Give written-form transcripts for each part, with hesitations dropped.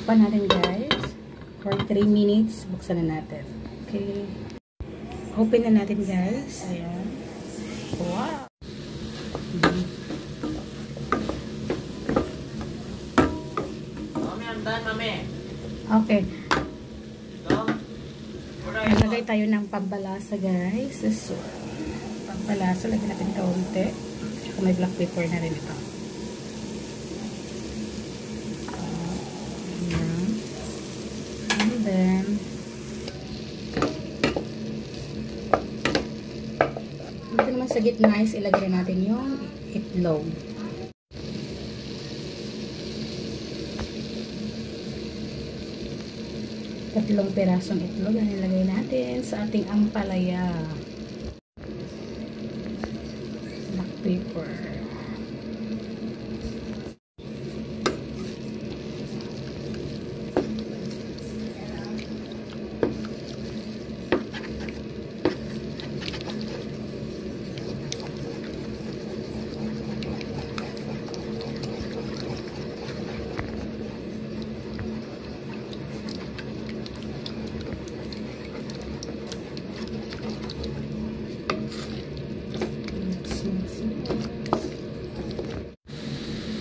Takpan natin guys. For 3 minutes, buksan na natin. Okay. Open na natin guys. Ayan. Wow! Mami, I'm done, mami. Okay. Nalagay tayo ng pambalasa guys. So, pambalasa, lagyan natin kaunti. Tsaka may black pepper na rin ito. Ayan. And then, dito naman sa gitna is ilagay natin yung itlog. Tatlong pirasong itlog ang nilagay natin sa ating ampalaya. Black pepper.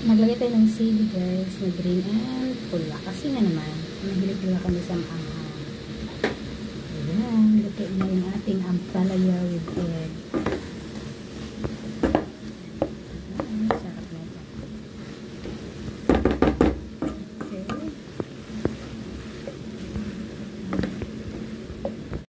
Maglagay tayo ng sili guys, na green and pula. Kasi nga naman, mahilig nila kami sa maanghang.